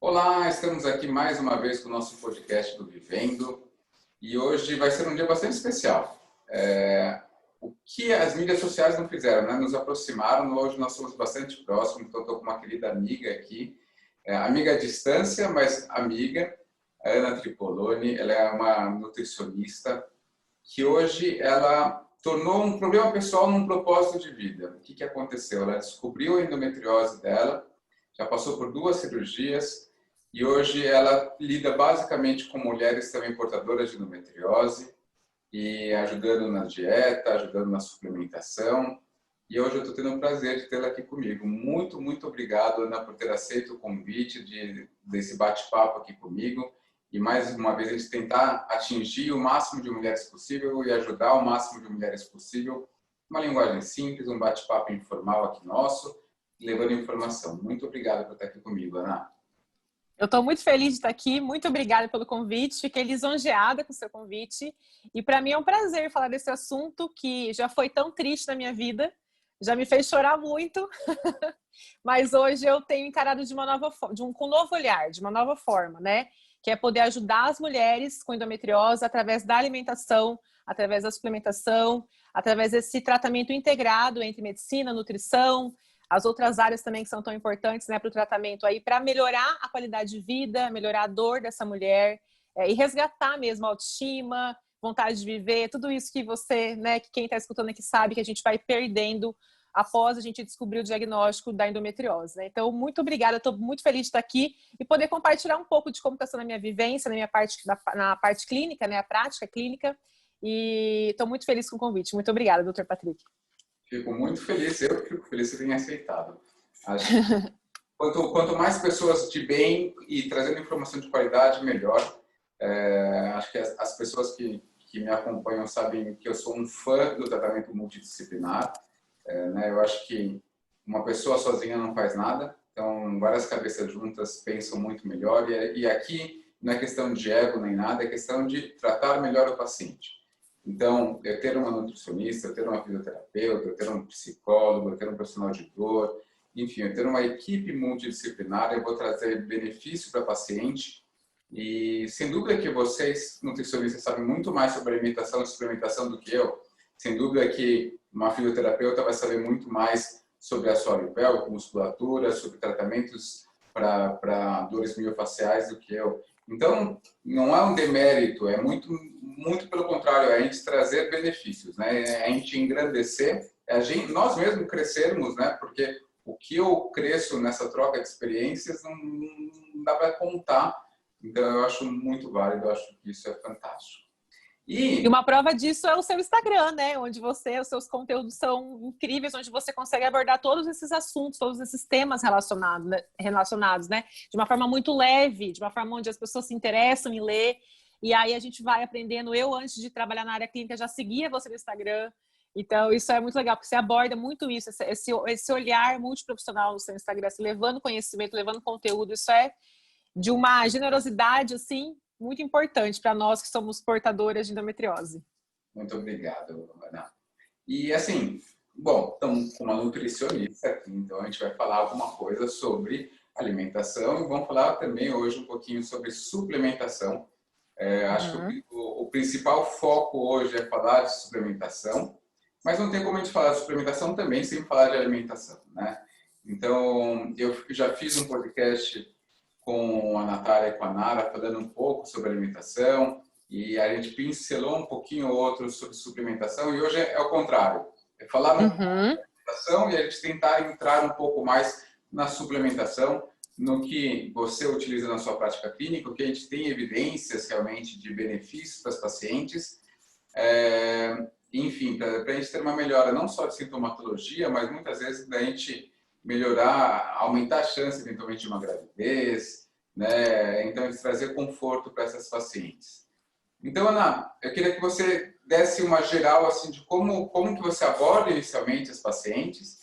Olá, estamos aqui mais uma vez com o nosso podcast do Vivendo e hoje vai ser um dia bastante especial. O que as mídias sociais não fizeram, né? Nos aproximaram, hoje nós somos bastante próximos, então estou com uma querida amiga aqui, amiga à distância, mas amiga, a Ana Tripoloni. Ela é uma nutricionista que hoje ela tornou um problema pessoal num propósito de vida. O que aconteceu? Ela descobriu a endometriose dela, já passou por 2 cirurgias e hoje ela lida basicamente com mulheres também portadoras de endometriose e ajudando na dieta, ajudando na suplementação. E hoje eu estou tendo o prazer de tê-la aqui comigo. Muito, muito obrigado, Ana, por ter aceito o convite desse bate-papo aqui comigo. E mais uma vez a gente tentar atingir o máximo de mulheres possível e ajudar o máximo de mulheres possível. Uma linguagem simples, um bate-papo informal aqui nosso, levando informação. Muito obrigado por estar aqui comigo, Ana. Eu estou muito feliz de estar aqui, muito obrigada pelo convite, fiquei lisonjeada com o seu convite e para mim é um prazer falar desse assunto que já foi tão triste na minha vida, já me fez chorar muito, mas hoje eu tenho encarado de uma nova forma, com um novo olhar, de uma nova forma, né? Que é poder ajudar as mulheres com endometriose através da alimentação, através da suplementação, através desse tratamento integrado entre medicina, nutrição, as outras áreas também que são tão importantes, né, para o tratamento aí, para melhorar a qualidade de vida, melhorar a dor dessa mulher e resgatar mesmo a autoestima, vontade de viver, tudo isso que você, né, que quem está escutando aqui sabe que a gente vai perdendo após a gente descobrir o diagnóstico da endometriose, né? Então, muito obrigada, estou muito feliz de estar aqui e poder compartilhar um pouco de como está sendo a minha vivência, na minha parte, na parte clínica, né, a prática clínica, e estou muito feliz com o convite. Muito obrigada, Dr. Patrick. Fico muito feliz, eu fico feliz que você tenha aceitado. Acho que quanto mais pessoas de bem e trazendo informação de qualidade, melhor. Acho que as pessoas que me acompanham sabem que eu sou um fã do tratamento multidisciplinar. Né? Eu acho que uma pessoa sozinha não faz nada, então várias cabeças juntas pensam muito melhor. E aqui não é questão de ego nem nada, é questão de tratar melhor o paciente. Então, eu ter uma nutricionista, eu ter uma fisioterapeuta, eu ter um psicólogo, eu ter um profissional de dor, enfim, eu ter uma equipe multidisciplinar, eu vou trazer benefício para o paciente. E sem dúvida que vocês, nutricionistas, sabem muito mais sobre alimentação e suplementação do que eu. Sem dúvida que uma fisioterapeuta vai saber muito mais sobre assoalho pélvico, musculatura, sobre tratamentos para dores miofaciais do que eu. Então, não é um demérito, é muito pelo contrário, é a gente trazer benefícios, né? É a gente engrandecer, nós mesmos crescermos, né? Porque o que eu cresço nessa troca de experiências não dá para contar. Então, eu acho muito válido, eu acho que isso é fantástico. E uma prova disso é o seu Instagram, né? Onde os seus conteúdos são incríveis, onde você consegue abordar todos esses assuntos, todos esses temas relacionados, né? De uma forma muito leve, de uma forma onde as pessoas se interessam em ler. E aí a gente vai aprendendo. Eu, antes de trabalhar na área clínica, já seguia você no Instagram. Então, isso é muito legal, porque você aborda muito isso, esse olhar multiprofissional no seu Instagram, assim, levando conhecimento, levando conteúdo. Isso é de uma generosidade, assim, muito importante para nós que somos portadoras de endometriose. Muito obrigado, Ana. E assim, bom, estamos com uma nutricionista aqui, então a gente vai falar alguma coisa sobre alimentação e vamos falar também hoje um pouquinho sobre suplementação. Acho que o principal foco hoje é falar de suplementação, mas não tem como a gente falar de suplementação também sem falar de alimentação, né? Então, eu já fiz um podcast com a Natália e com a Nara, falando um pouco sobre alimentação, e a gente pincelou um pouquinho outro sobre suplementação, e hoje é o contrário. É falar muito sobre alimentação e a gente tentar entrar um pouco mais na suplementação, no que você utiliza na sua prática clínica, o que a gente tem evidências realmente de benefícios para os pacientes, enfim, para a gente ter uma melhora não só de sintomatologia, mas muitas vezes da gente melhorar, aumentar a chance eventualmente de uma gravidez, né? Então, eles trazer conforto para essas pacientes. Então, Ana, eu queria que você desse uma geral assim de como que você aborda inicialmente as pacientes,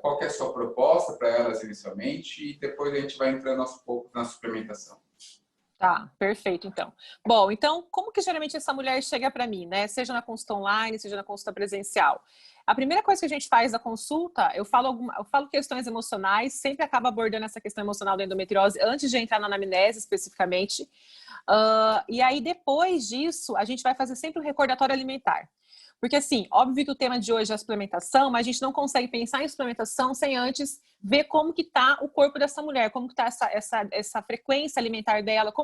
qual que é a sua proposta para elas inicialmente e depois a gente vai entrando aos poucos na suplementação. Tá, perfeito, então. Bom, então, como que geralmente essa mulher chega para mim, né? Seja na consulta online, seja na consulta presencial. A primeira coisa que a gente faz na consulta, eu falo questões emocionais, sempre acabo abordando essa questão emocional da endometriose antes de entrar na anamnese especificamente. E aí, depois disso, a gente vai fazer sempre um recordatório alimentar. Porque, assim, óbvio que o tema de hoje é a suplementação, mas a gente não consegue pensar em suplementação sem antes ver como que tá o corpo dessa mulher, como que tá essa frequência alimentar dela,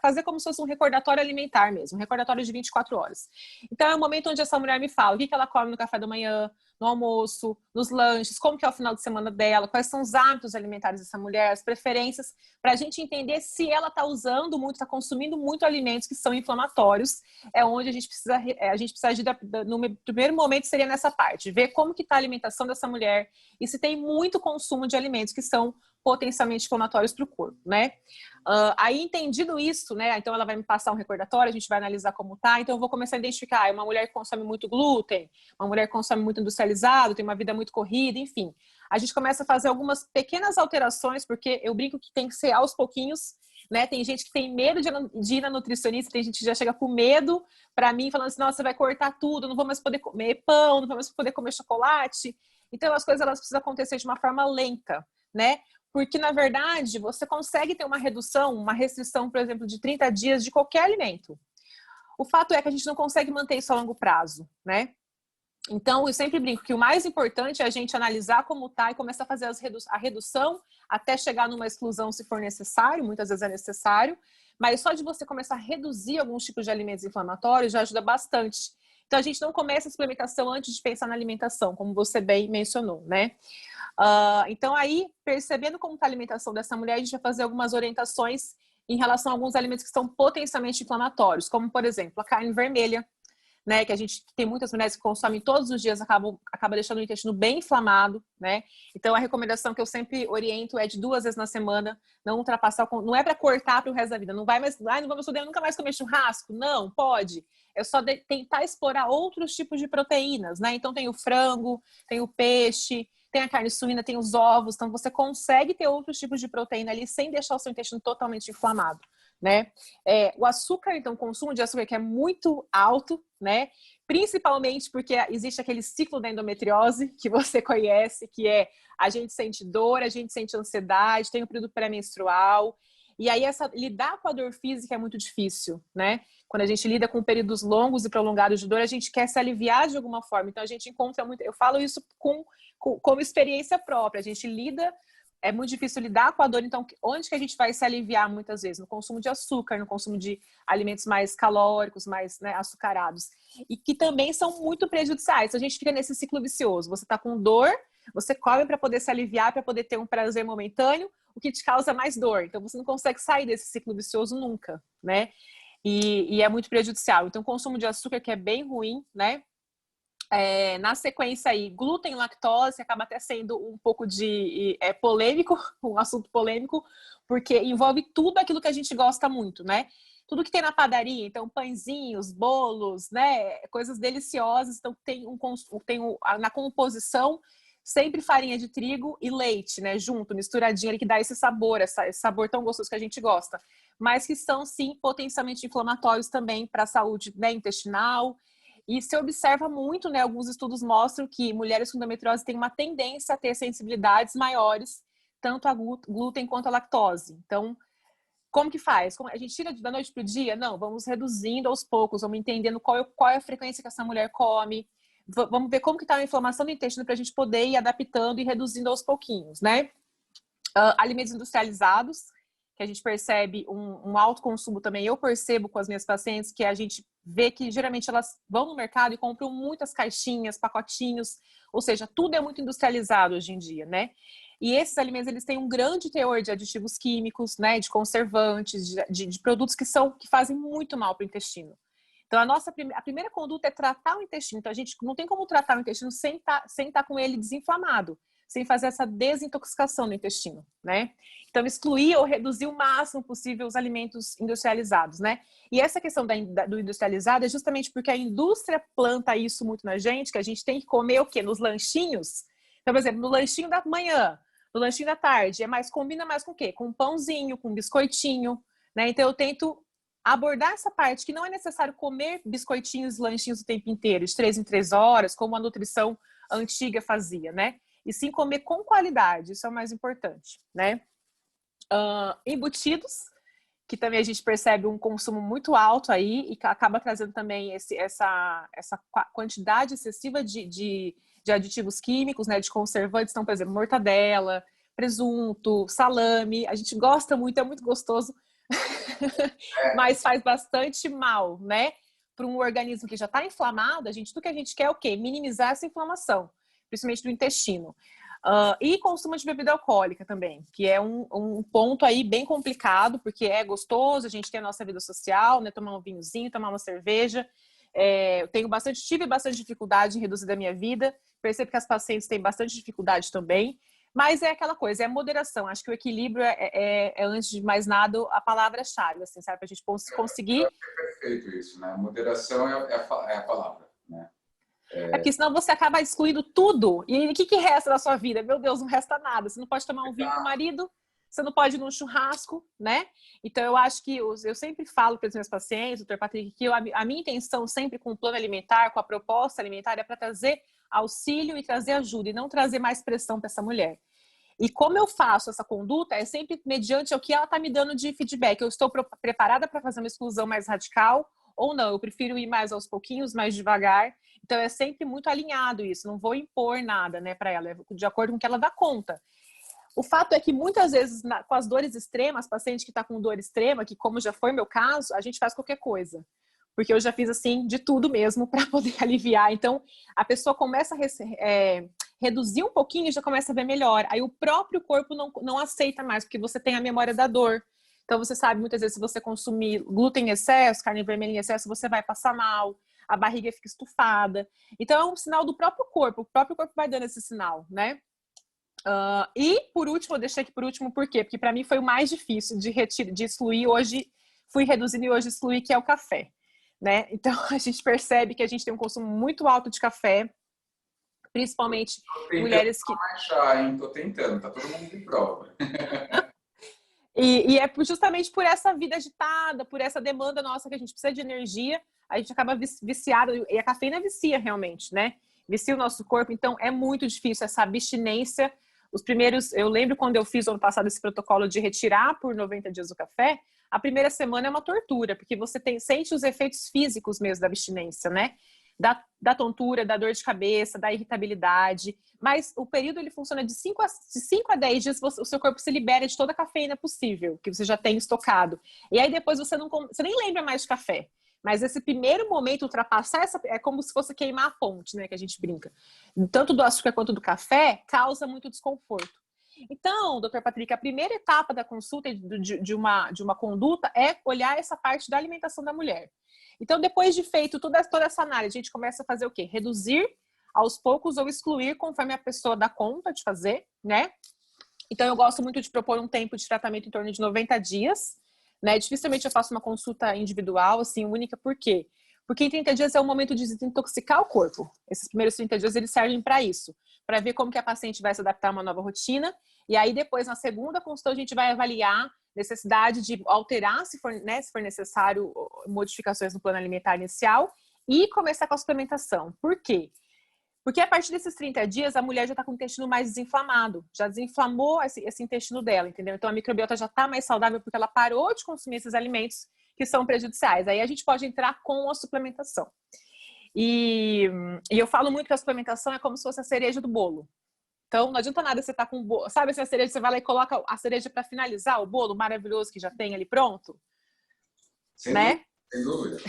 fazer como se fosse um recordatório alimentar mesmo, um recordatório de 24 horas. Então, é o momento onde essa mulher me fala o que ela come no café da manhã, no almoço, nos lanches, como que é o final de semana dela, quais são os hábitos alimentares dessa mulher, as preferências, para a gente entender se ela está usando muito, está consumindo muito alimentos que são inflamatórios. É onde a gente precisa agir no primeiro momento, seria nessa parte, ver como que está a alimentação dessa mulher e se tem muito consumo de alimentos que são potencialmente inflamatórios para o corpo, né? Aí, entendido isso, né? Então, ela vai me passar um recordatório, a gente vai analisar como tá. Então, eu vou começar a identificar uma mulher que consome muito glúten, uma mulher que consome muito industrializado, tem uma vida muito corrida, enfim. A gente começa a fazer algumas pequenas alterações, porque eu brinco que tem que ser aos pouquinhos, né? Tem gente que tem medo de ir na nutricionista, tem gente que já chega com medo para mim, falando assim, nossa, você vai cortar tudo, não vou mais poder comer pão, não vou mais poder comer chocolate. Então, as coisas elas precisam acontecer de uma forma lenta, né? Porque, na verdade, você consegue ter uma redução, uma restrição, por exemplo, de 30 dias de qualquer alimento. O fato é que a gente não consegue manter isso a longo prazo, né? Então, eu sempre brinco que o mais importante é a gente analisar como tá e começar a fazer a redução até chegar numa exclusão se for necessário, muitas vezes é necessário, mas só de você começar a reduzir alguns tipos de alimentos inflamatórios já ajuda bastante. Então, a gente não começa a suplementação antes de pensar na alimentação, como você bem mencionou, né? Então, aí, percebendo como está a alimentação dessa mulher, a gente vai fazer algumas orientações em relação a alguns alimentos que são potencialmente inflamatórios, como, por exemplo, a carne vermelha, né, que a gente tem muitas mulheres que consomem todos os dias, acaba deixando o intestino bem inflamado, né? Então, a recomendação que eu sempre oriento é de 2 vezes na semana, não ultrapassar, não é para cortar para o resto da vida, não vai mais, não vamos poder nunca mais comer churrasco, não, pode. É só tentar explorar outros tipos de proteínas, né? Então, tem o frango, tem o peixe, tem a carne suína, tem os ovos, então você consegue ter outros tipos de proteína ali sem deixar o seu intestino totalmente inflamado, né? O açúcar, então, o consumo de açúcar que é muito alto, né? Principalmente porque existe aquele ciclo da endometriose que você conhece, que é a gente sente dor, a gente sente ansiedade, tem o período pré-menstrual, e aí lidar com a dor física é muito difícil, né? Quando a gente lida com períodos longos e prolongados de dor, a gente quer se aliviar de alguma forma. Então, a gente encontra muito... Eu falo isso como experiência própria. A gente lida... É muito difícil lidar com a dor. Então, onde que a gente vai se aliviar muitas vezes? No consumo de açúcar, no consumo de alimentos mais calóricos, mais, né, açucarados. E que também são muito prejudiciais. Então, a gente fica nesse ciclo vicioso. Você está com dor, você come para poder se aliviar, para poder ter um prazer momentâneo, o que te causa mais dor. Então, você não consegue sair desse ciclo vicioso nunca, né? E é muito prejudicial. Então, o consumo de açúcar, que é bem ruim, né? Na sequência aí, glúten e lactose acaba até sendo um pouco de polêmico, um assunto polêmico, porque envolve tudo aquilo que a gente gosta muito, né? Tudo que tem na padaria, então pãezinhos, bolos, né? Coisas deliciosas, então na composição sempre farinha de trigo e leite, né? Junto, misturadinho ali, que dá esse sabor, esse sabor tão gostoso que a gente gosta. Mas que são, sim, potencialmente inflamatórios também para a saúde, né, intestinal. E se observa muito, né? Alguns estudos mostram que mulheres com endometriose têm uma tendência a ter sensibilidades maiores, tanto a glúten quanto a lactose. Então, como que faz? A gente tira da noite para o dia? Não, vamos reduzindo aos poucos, vamos entendendo qual é a frequência que essa mulher come, vamos ver como que está a inflamação do intestino para a gente poder ir adaptando e reduzindo aos pouquinhos, né? Alimentos industrializados, que a gente percebe um alto consumo também. Eu percebo com as minhas pacientes que a gente vê que geralmente elas vão no mercado e compram muitas caixinhas, pacotinhos, ou seja, tudo é muito industrializado hoje em dia, né? E esses alimentos, eles têm um grande teor de aditivos químicos, né, de conservantes, de produtos que fazem muito mal para o intestino. Então, a primeira conduta é tratar o intestino. Então, a gente não tem como tratar o intestino sem estar com ele desinflamado, sem fazer essa desintoxicação do intestino, né? Então, excluir ou reduzir o máximo possível os alimentos industrializados, né? E essa questão do industrializado é justamente porque a indústria planta isso muito na gente, que a gente tem que comer o quê? Nos lanchinhos. Então, por exemplo, no lanchinho da manhã, no lanchinho da tarde, combina mais com o quê? Com um pãozinho, com um biscoitinho, né? Então eu tento abordar essa parte que não é necessário comer biscoitinhos, lanchinhos o tempo inteiro, de 3 em 3 horas, como a nutrição antiga fazia, né? E sim comer com qualidade, isso é o mais importante, né? Embutidos, que também a gente percebe um consumo muito alto aí e que acaba trazendo também essa quantidade excessiva de aditivos químicos, né, de conservantes. Então, por exemplo, mortadela, presunto, salame. A gente gosta muito, é muito gostoso, mas faz bastante mal, né? Para um organismo que já está inflamado, tudo que a gente quer é o quê? Minimizar essa inflamação, principalmente do intestino. E consumo de bebida alcoólica também, que é um ponto aí bem complicado, porque é gostoso, a gente tem a nossa vida social, né? Tomar um vinhozinho, tomar uma cerveja. Eu tive bastante dificuldade em reduzir da minha vida, percebo que as pacientes têm bastante dificuldade também, mas é aquela coisa, é a moderação. Acho que o equilíbrio antes de mais nada, a palavra-chave, assim, sabe? Para a gente conseguir. É perfeito isso, né? Moderação é a palavra, né? Porque senão você acaba excluindo tudo. E o que resta da sua vida? Meu Deus, não resta nada. Você não pode tomar um vinho com o marido, você não pode ir num churrasco, né? Então, eu acho que eu sempre falo para os meus pacientes, doutor Patrick, que a minha intenção sempre com o plano alimentar, com a proposta alimentar, é para trazer auxílio e trazer ajuda, e não trazer mais pressão para essa mulher. E como eu faço essa conduta é sempre mediante o que ela está me dando de feedback. Eu estou preparada para fazer uma exclusão mais radical ou não? Eu prefiro ir mais aos pouquinhos, mais devagar. Então é sempre muito alinhado isso. Não vou impor nada, né, para ela, de acordo com o que ela dá conta. O fato é que muitas vezes, com as dores extremas, paciente que está com dor extrema, que como já foi meu caso, a gente faz qualquer coisa. Porque eu já fiz assim de tudo mesmo para poder aliviar. Então a pessoa começa a reduzir um pouquinho e já começa a ver melhor. Aí o próprio corpo não aceita mais, porque você tem a memória da dor. Então você sabe, muitas vezes, se você consumir glúten em excesso, carne vermelha em excesso, você vai passar mal, a barriga fica estufada. Então é um sinal do próprio corpo. O próprio corpo vai dando esse sinal, né? E por último, eu deixei aqui por último, por quê? Porque para mim foi o mais difícil de excluir. Hoje fui reduzindo e hoje excluí, que é o café, né? Então a gente percebe que a gente tem um consumo muito alto de café, principalmente mulheres que... Achar, hein? Tô tentando, tá todo mundo de prova. E é justamente por essa vida agitada, por essa demanda nossa que a gente precisa de energia, a gente acaba viciado, e a cafeína vicia realmente, né? Vicia o nosso corpo, então é muito difícil essa abstinência. Eu lembro quando eu fiz ano passado esse protocolo de retirar por 90 dias o café, a primeira semana é uma tortura, porque você sente os efeitos físicos mesmo da abstinência, né? Da tontura, da dor de cabeça, da irritabilidade. Mas o período ele funciona de 5 a 10 dias, o seu corpo se libera de toda a cafeína possível, que você já tem estocado. E aí depois você nem lembra mais de café. Mas esse primeiro momento, ultrapassar é como se fosse queimar a ponte, né? Que a gente brinca. Tanto do açúcar quanto do café causa muito desconforto. Então, doutor Patrick, a primeira etapa da consulta de uma conduta é olhar essa parte da alimentação da mulher. Então, depois de feito toda essa análise, a gente começa a fazer o quê? Reduzir aos poucos ou excluir conforme a pessoa dá conta de fazer, né? Então, eu gosto muito de propor um tempo de tratamento em torno de 90 dias, né? Dificilmente eu faço uma consulta individual, assim, única, por quê? Porque em 30 dias é o momento de desintoxicar o corpo. Esses primeiros 30 dias, eles servem para isso, para ver como que a paciente vai se adaptar a uma nova rotina. E aí, depois, na segunda consulta, a gente vai avaliar necessidade de alterar, se for necessário, modificações no plano alimentar inicial e começar com a suplementação. Por quê? Porque a partir desses 30 dias, a mulher já está com o intestino mais desinflamado, já desinflamou esse intestino dela, entendeu? Então a microbiota já está mais saudável porque ela parou de consumir esses alimentos que são prejudiciais. Aí a gente pode entrar com a suplementação. E eu falo muito que a suplementação é como se fosse a cereja do bolo. Então, não adianta nada você estar com o bolo. Sabe essa cereja, você vai lá e coloca a cereja para finalizar o bolo maravilhoso que já tem ali pronto? Sem né? Sem dúvida.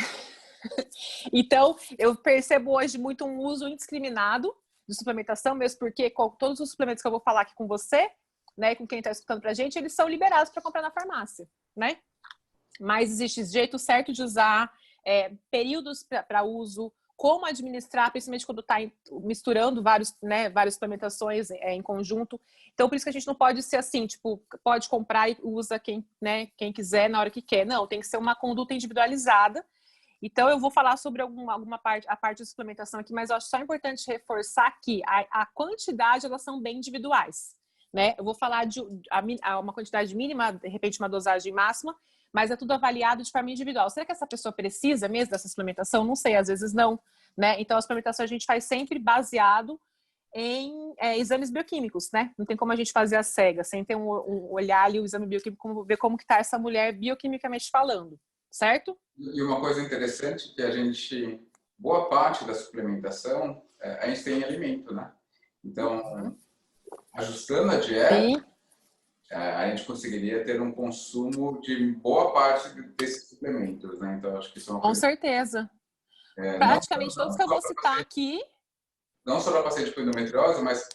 Então, eu percebo hoje muito um uso indiscriminado de suplementação, mesmo porque todos os suplementos que eu vou falar aqui com você, né, com quem está escutando pra gente, eles são liberados para comprar na farmácia, né? Mas existe jeito certo de usar, períodos para uso, como administrar, principalmente quando está misturando várias suplementações em conjunto. Então, por isso que a gente não pode ser assim, tipo, pode comprar e usa quem quiser na hora que quer. Não, tem que ser uma conduta individualizada. Então, eu vou falar sobre a parte de suplementação aqui, mas eu acho só importante reforçar que a quantidade, elas são bem individuais. né? Eu vou falar de uma quantidade mínima, de repente uma dosagem máxima, mas é tudo avaliado de forma individual. Será que essa pessoa precisa mesmo dessa suplementação? Não sei, às vezes não, né? Então, a suplementação a gente faz sempre baseado em exames bioquímicos, né? Não tem como a gente fazer a cega, sem ter um olhar ali, o exame bioquímico, ver como que tá essa mulher bioquimicamente falando, certo? E uma coisa interessante que boa parte da suplementação, a gente tem em alimento, né? Então, ajustando a dieta, Sim, a gente conseguiria ter um consumo de boa parte desses suplementos, né? Então, acho que isso é uma com coisa... certeza. Não, Praticamente todos que eu vou citar aqui. não só para paciente com endometriose, mas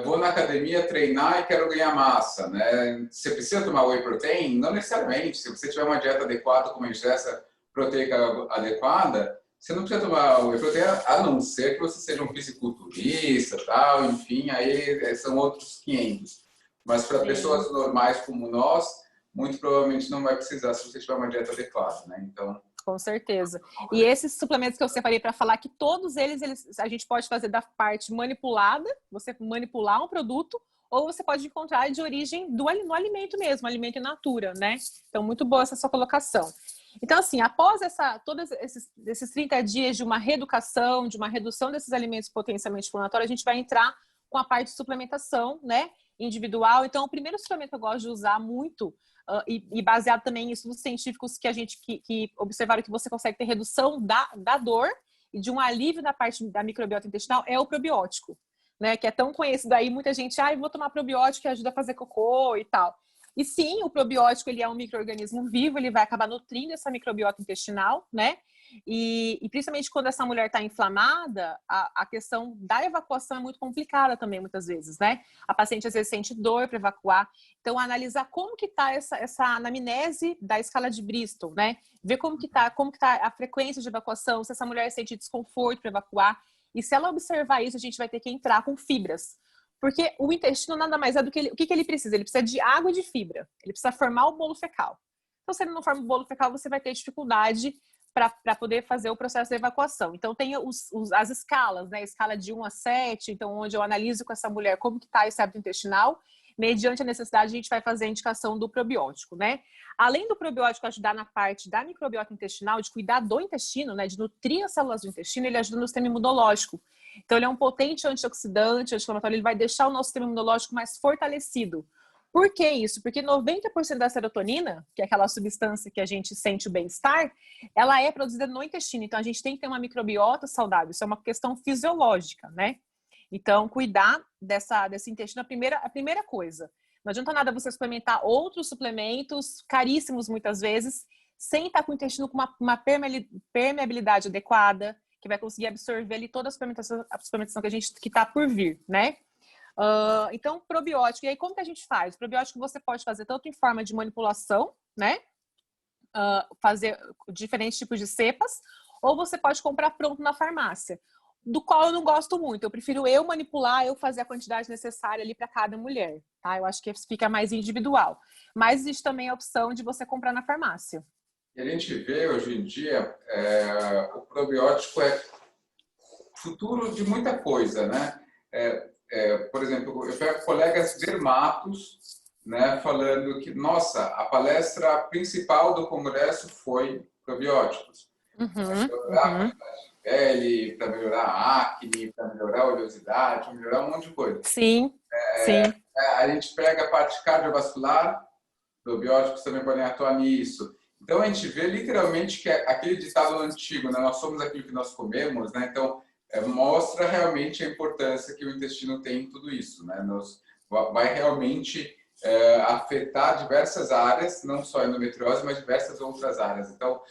vou na academia treinar e quero ganhar massa, né? Você precisa tomar whey protein? Não necessariamente. Se você tiver uma dieta adequada, com uma ingesta proteica adequada, você não precisa tomar whey protein, a não ser que você seja um fisiculturista, tal, enfim, aí são outros 500. Mas para pessoas normais como nós, muito provavelmente não vai precisar se você tiver uma dieta adequada, né? Então, Com certeza. E esses suplementos que eu separei para falar que todos eles a gente pode fazer da parte manipulada, você manipular um produto, ou você pode encontrar de origem no alimento mesmo, alimento in natura, né? Então, muito boa essa sua colocação. Então, assim, após todos esses 30 dias de uma reeducação, de uma redução desses alimentos potencialmente inflamatórios, a gente vai entrar com a parte de suplementação, né? Individual. Então, o primeiro suplemento que eu gosto de usar muito, e baseado também em estudos científicos que observaram que você consegue ter redução da dor e de um alívio na parte da microbiota intestinal, é o probiótico, né? Que é tão conhecido aí, muita gente, eu vou tomar probiótico que ajuda a fazer cocô e tal. E sim, o probiótico, ele é um micro-organismo vivo, ele vai acabar nutrindo essa microbiota intestinal, né? E principalmente quando essa mulher está inflamada, a questão da evacuação é muito complicada também, muitas vezes, né? A paciente às vezes sente dor para evacuar. Então, analisar como que está essa anamnese da escala de Bristol, né? Ver como que tá a frequência de evacuação, se essa mulher sente desconforto para evacuar. E se ela observar isso, a gente vai ter que entrar com fibras. Porque o intestino nada mais é do que o que ele precisa? Ele precisa de água e de fibra. Ele precisa formar o bolo fecal. Então, se ele não forma o bolo fecal, você vai ter dificuldade para poder fazer o processo de evacuação. Então, tem as escalas, né? Escala de 1 a 7, então, onde eu analiso com essa mulher como que está esse hábito intestinal. Mediante a necessidade, a gente vai fazer a indicação do probiótico, né? Além do probiótico ajudar na parte da microbiota intestinal, de cuidar do intestino, né? De nutrir as células do intestino, ele ajuda no sistema imunológico. Então, ele é um potente antioxidante, anti-inflamatório, ele vai deixar o nosso sistema imunológico mais fortalecido. Por que isso? Porque 90% da serotonina, que é aquela substância que a gente sente o bem-estar, ela é produzida no intestino. Então, a gente tem que ter uma microbiota saudável. Isso é uma questão fisiológica, né? Então, cuidar desse intestino é a primeira coisa. Não adianta nada você suplementar outros suplementos, caríssimos muitas vezes, sem estar com o intestino com uma permeabilidade adequada, que vai conseguir absorver ali toda a suplementação que está por vir, né? Então, probiótico. E aí, como que a gente faz? O probiótico você pode fazer tanto em forma de manipulação, né? Fazer diferentes tipos de cepas, ou você pode comprar pronto na farmácia, do qual eu não gosto muito. Eu prefiro eu manipular, eu fazer a quantidade necessária ali para cada mulher, tá? Eu acho que fica mais individual. Mas existe também a opção de você comprar na farmácia. E a gente vê hoje em dia, o probiótico é futuro de muita coisa, né? Por exemplo, eu pego colegas dermatos, né, falando que, nossa, a palestra principal do congresso foi probióticos. Para melhorar a qualidade de pele, para melhorar a acne, para melhorar a oleosidade, para melhorar um monte de coisa. Sim, sim. A gente pega a parte cardiovascular, probióticos também podem atuar nisso. Então, a gente vê literalmente que aquele ditado antigo, né, nós somos aquilo que nós comemos, né? Então, mostra realmente a importância que o intestino tem em tudo isso, né? Vai realmente afetar diversas áreas, não só a endometriose, mas diversas outras áreas. Então,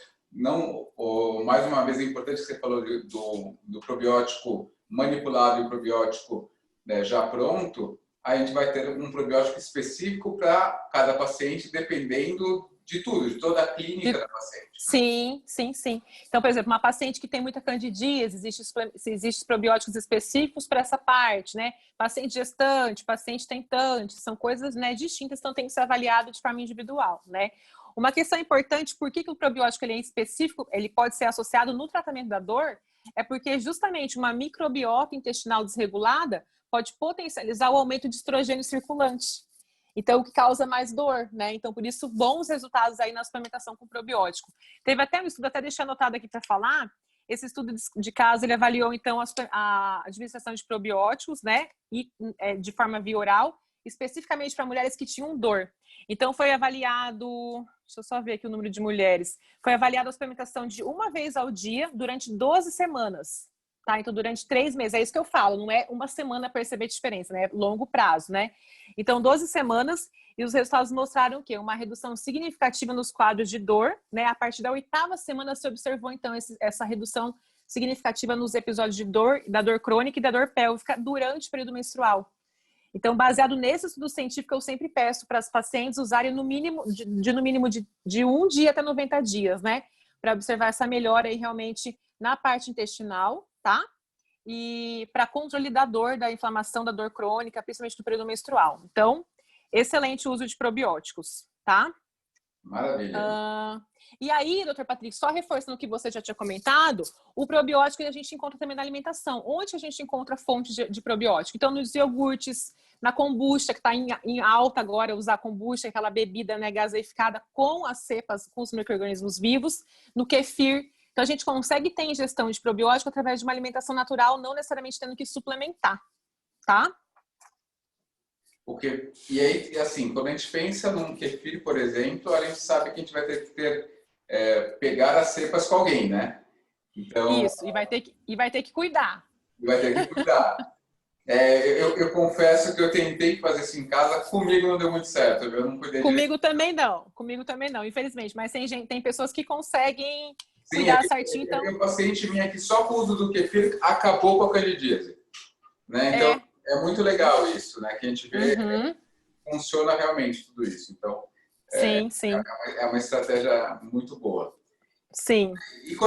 mais uma vez, é importante que você falou do probiótico manipulado e o probiótico, né, já pronto. A gente vai ter um probiótico específico para cada paciente, dependendo de tudo, de toda a clínica da paciente. Sim, sim, sim. Então, por exemplo, uma paciente que tem muita candidíase, existem probióticos específicos para essa parte, né? Paciente gestante, paciente tentante, são coisas, né, distintas, então tem que ser avaliado de forma individual, né? Uma questão importante, por que o probiótico ele é específico, ele pode ser associado no tratamento da dor, é porque justamente uma microbiota intestinal desregulada pode potencializar o aumento de estrogênio circulante. Então, o que causa mais dor, né? Então, por isso, bons resultados aí na suplementação com probiótico. Teve até um estudo, até deixei anotado aqui para falar, esse estudo de caso, ele avaliou, então, a administração de probióticos, né? E de forma via oral, especificamente para mulheres que tinham dor. Então, foi avaliado, deixa eu só ver aqui o número de mulheres, foi avaliada a suplementação de uma vez ao dia durante 12 semanas, tá? Então, durante 3 meses, é isso que eu falo, não é uma semana perceber diferença, né? É longo prazo, né? Então, 12 semanas, e os resultados mostraram o quê? Uma redução significativa nos quadros de dor, né? A partir da 8ª semana se observou, então, essa redução significativa nos episódios de dor, da dor crônica e da dor pélvica durante o período menstrual. Então, baseado nesse estudo científico, eu sempre peço para as pacientes usarem no mínimo de 1 dia até 90 dias, né? Para observar essa melhora aí realmente na parte intestinal, tá? E para controle da dor, da inflamação, da dor crônica, principalmente no período menstrual. Então, excelente uso de probióticos, tá? Maravilha. E aí, doutor Patrick, só reforçando o que você já tinha comentado, o probiótico a gente encontra também na alimentação. Onde a gente encontra fontes de probiótico? Então, nos iogurtes, na kombucha, que está em alta agora, usar kombucha, aquela bebida, né, gaseificada com as cepas, com os micro-organismos vivos, no kefir. Então, a gente consegue ter ingestão de probiótico através de uma alimentação natural, não necessariamente tendo que suplementar, tá? E aí, assim, quando a gente pensa num kefir, por exemplo, a gente sabe que a gente vai ter que pegar as cepas com alguém, né? Então, isso, e vai ter que cuidar. Vai ter que cuidar. Eu confesso que eu tentei fazer isso em casa, comigo não deu muito certo, eu não cuidei Comigo também não, infelizmente, mas tem pessoas que conseguem cuidar certinho, então... Um paciente minha que só com o uso do kefir acabou com a candidíase, né? Então, é muito legal isso, né? Que a gente vê funciona realmente tudo isso. Então, sim. É uma estratégia muito boa. Sim. E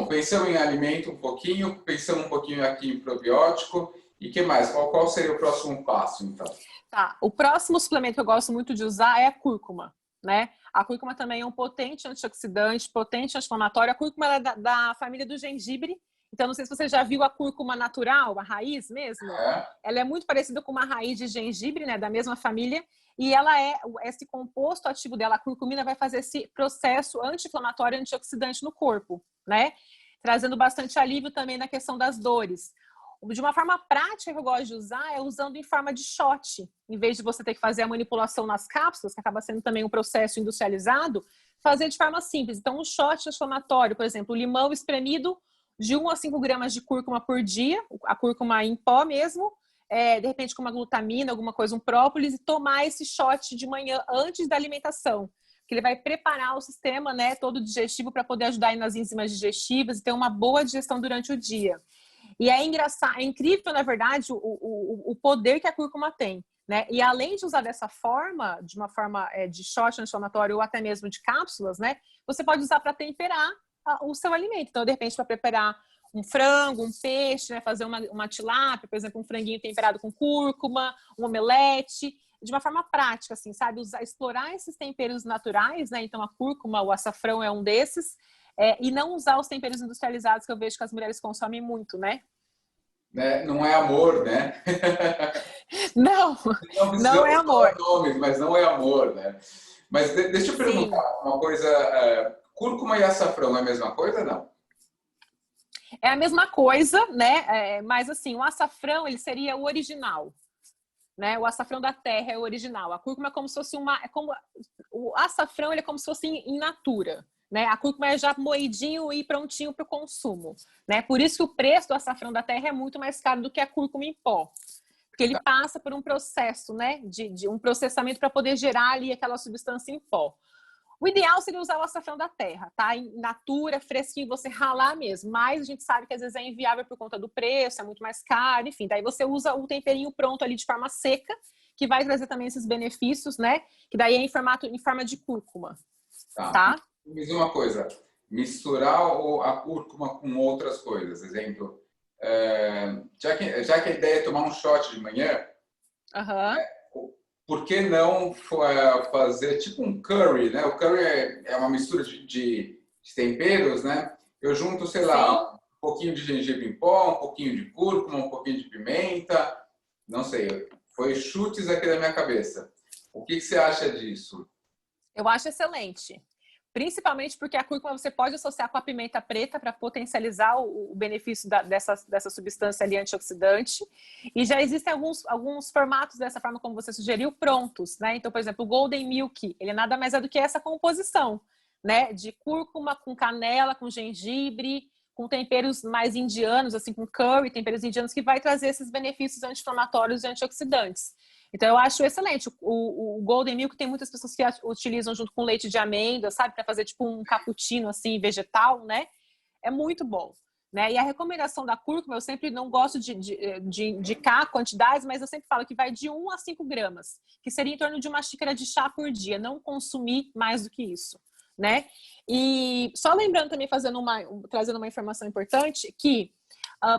pensamos em alimento um pouquinho, pensamos um pouquinho aqui em probiótico, e o que mais? Qual seria o próximo passo, então? Tá, o próximo suplemento que eu gosto muito de usar é a cúrcuma, né? A cúrcuma também é um potente antioxidante, potente anti-inflamatório. A cúrcuma é da família do gengibre. Então, não sei se você já viu a cúrcuma natural, a raiz mesmo. Ela é muito parecida com uma raiz de gengibre, né? Da mesma família. E ela esse composto ativo dela, a curcumina, vai fazer esse processo anti-inflamatório e antioxidante no corpo, né? Trazendo bastante alívio também na questão das dores. De uma forma prática que eu gosto de usar é usando em forma de shot. Em vez de você ter que fazer a manipulação nas cápsulas, que acaba sendo também um processo industrializado, fazer de forma simples. Então, um shot inflamatório, por exemplo, limão espremido, de 1 a 5 gramas de cúrcuma por dia, a cúrcuma em pó mesmo, de repente com uma glutamina, alguma coisa, um própolis, e tomar esse shot de manhã antes da alimentação, que ele vai preparar o sistema, né, todo digestivo para poder ajudar nas enzimas digestivas e ter uma boa digestão durante o dia. E é engraçado, é incrível, na verdade, o poder que a cúrcuma tem, né? E além de usar dessa forma, de uma forma de shot anti-inflamatório ou até mesmo de cápsulas, né, você pode usar para temperar o seu alimento. Então, de repente, para preparar um frango, um peixe, né? Fazer uma tilápia, por exemplo, um franguinho temperado com cúrcuma, um omelete, de uma forma prática, assim, sabe? Explorar esses temperos naturais, né? Então, a cúrcuma, o açafrão é um desses, e não usar os temperos industrializados que eu vejo que as mulheres consomem muito, né? Não é amor, né? Não é amor. Nomes, mas não é amor, né? Mas deixa eu perguntar uma coisa. Cúrcuma e açafrão é a mesma coisa, não? É a mesma coisa, né? Mas assim, o açafrão, ele seria o original, né? O açafrão da terra é o original. A cúrcuma é como se fosse o açafrão, ele é como se fosse in natura, né? A cúrcuma é já moidinho e prontinho para o consumo, né? Por isso que o preço do açafrão da terra é muito mais caro do que a cúrcuma em pó. Porque ele passa por um processo, né? De um processamento para poder gerar ali aquela substância em pó. O ideal seria usar o açafrão da terra, tá? In natura, fresquinho, você ralar mesmo. Mas a gente sabe que às vezes é inviável por conta do preço, é muito mais caro, enfim. Daí você usa o temperinho pronto ali de forma seca, que vai trazer também esses benefícios, né? Que daí é em forma de cúrcuma, tá? Me diz uma coisa, misturar a cúrcuma com outras coisas, exemplo, já que a ideia é tomar um shot de manhã, por que não fazer tipo um curry, né? O curry é uma mistura de temperos, né? Eu junto, sei lá, um pouquinho de gengibre em pó, um pouquinho de cúrcuma, um pouquinho de pimenta, não sei, foi chutes aqui na minha cabeça. O que você acha disso? Eu acho excelente. Principalmente porque a cúrcuma você pode associar com a pimenta preta para potencializar o benefício dessa substância ali antioxidante. E já existem alguns formatos dessa forma, como você sugeriu, prontos, né? Então, por exemplo, o Golden Milk, ele nada mais é do que essa composição, né? De cúrcuma com canela, com gengibre, com temperos mais indianos, assim, com curry, temperos indianos, que vai trazer esses benefícios anti-inflamatórios e antioxidantes. Então, eu acho excelente. O Golden Milk tem muitas pessoas que utilizam junto com leite de amêndoa, sabe? Para fazer tipo um cappuccino, assim, vegetal, né? É muito bom. Né? E a recomendação da cúrcuma, eu sempre não gosto de indicar quantidades, mas eu sempre falo que vai de 1 a 5 gramas, que seria em torno de uma xícara de chá por dia, não consumir mais do que isso, né? E só lembrando também, trazendo uma informação importante, que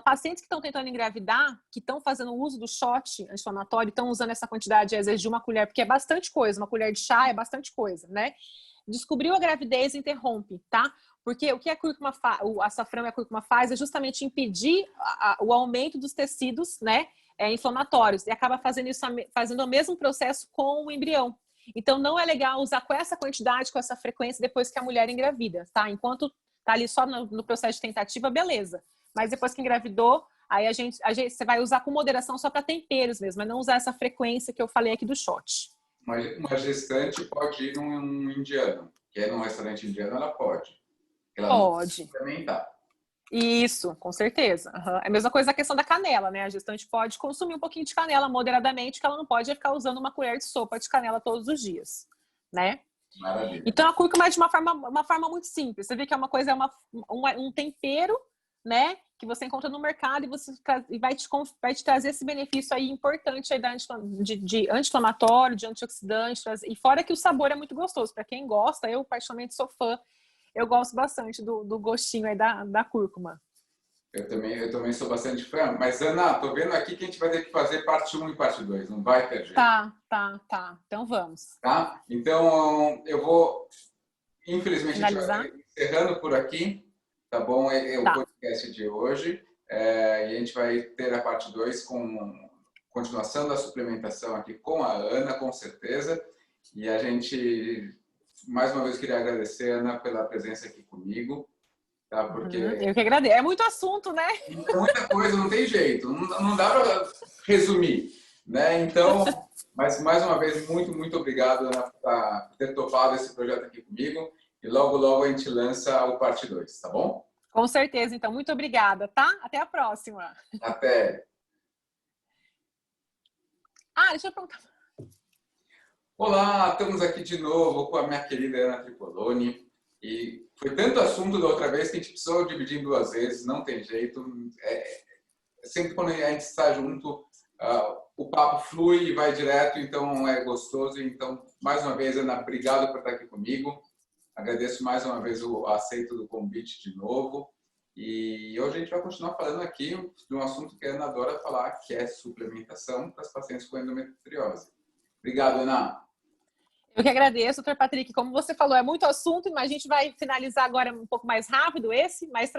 pacientes que estão tentando engravidar, que estão fazendo uso do shot anti-inflamatório, estão usando essa quantidade, às vezes, de uma colher, porque é bastante coisa, uma colher de chá é bastante coisa, né? Descobriu a gravidez, interrompe, tá? Porque o que a cúrcuma o açafrão e a cúrcuma faz é justamente impedir o aumento dos tecidos, né, inflamatórios, e acaba fazendo o mesmo processo com o embrião. Então, não é legal usar com essa quantidade, com essa frequência, depois que a mulher engravida, tá? Enquanto tá ali só no processo de tentativa, beleza. Mas depois que engravidou, aí você vai usar com moderação só para temperos mesmo, mas não usar essa frequência que eu falei aqui do shot. Uma gestante pode ir num indiano, que é num restaurante indiano, ela pode. Ela pode. Experimentar. Isso, com certeza. Uhum. É a mesma coisa a questão da canela, né? A gestante pode consumir um pouquinho de canela moderadamente, que ela não pode ficar usando uma colher de sopa de canela todos os dias, né? Maravilha. Então a cúrcuma é de uma forma muito simples. Você vê que é uma coisa, um tempero, né? Que você encontra no mercado e vai te trazer esse benefício aí importante aí de anti-inflamatório, de antioxidante. E fora que o sabor é muito gostoso. Para quem gosta, eu particularmente sou fã. Eu gosto bastante do gostinho aí da cúrcuma. Eu também sou bastante fã. Mas, Ana, tô vendo aqui que a gente vai ter que fazer parte 1 e parte 2. Não vai ter jeito. Tá. Então vamos. Tá? Então, eu vou... Infelizmente, Finalizar? a gente vai encerrando por aqui. Tá bom? É o podcast de hoje. E a gente vai ter a parte 2 com continuação da suplementação aqui com a Ana, com certeza. E a gente... Mais uma vez, queria agradecer, Ana, pela presença aqui comigo, tá? Porque... Eu que agradeço. É muito assunto, né? Muita coisa, não tem jeito. Não dá para resumir, né? Então, mas mais uma vez, muito obrigado, Ana, por ter topado esse projeto aqui comigo. E logo a gente lança o parte 2, tá bom? Com certeza. Então, muito obrigada, tá? Até a próxima. Até. Deixa eu perguntar. Olá, estamos aqui de novo com a minha querida Ana Tripoloni. E foi tanto assunto da outra vez que a gente precisou dividir em 2 vezes, não tem jeito. Sempre quando a gente está junto, o papo flui e vai direto, então é gostoso. Então, mais uma vez, Ana, obrigado por estar aqui comigo. Agradeço mais uma vez o aceito do convite de novo. E hoje a gente vai continuar falando aqui de um assunto que a Ana adora falar, que é suplementação para os pacientes com endometriose. Obrigado, Ana. Eu que agradeço, Dr. Patrick. Como você falou, é muito assunto, mas a gente vai finalizar agora um pouco mais rápido mas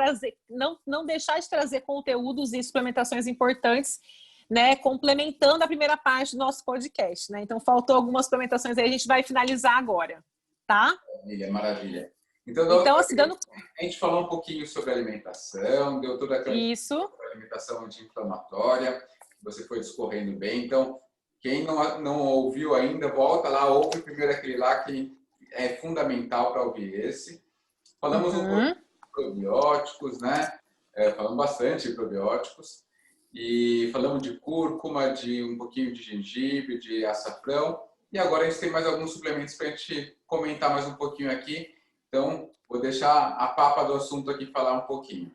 não deixar de trazer conteúdos e suplementações importantes, né, complementando a primeira parte do nosso podcast, né? Então, faltou algumas suplementações aí, a gente vai finalizar agora, tá? Maravilha. Então assim, a gente falou um pouquinho sobre alimentação, deu toda aquela alimentação anti-inflamatória, que você foi discorrendo bem. Então, quem não ouviu ainda, volta lá, ouve primeiro aquele lá que é fundamental para ouvir esse. Falamos um pouco de probióticos, né? Falamos bastante de probióticos. E falamos de cúrcuma, de um pouquinho de gengibre, de açafrão. E agora a gente tem mais alguns suplementos para a gente comentar mais um pouquinho aqui. Então, vou deixar a papa do assunto aqui falar um pouquinho.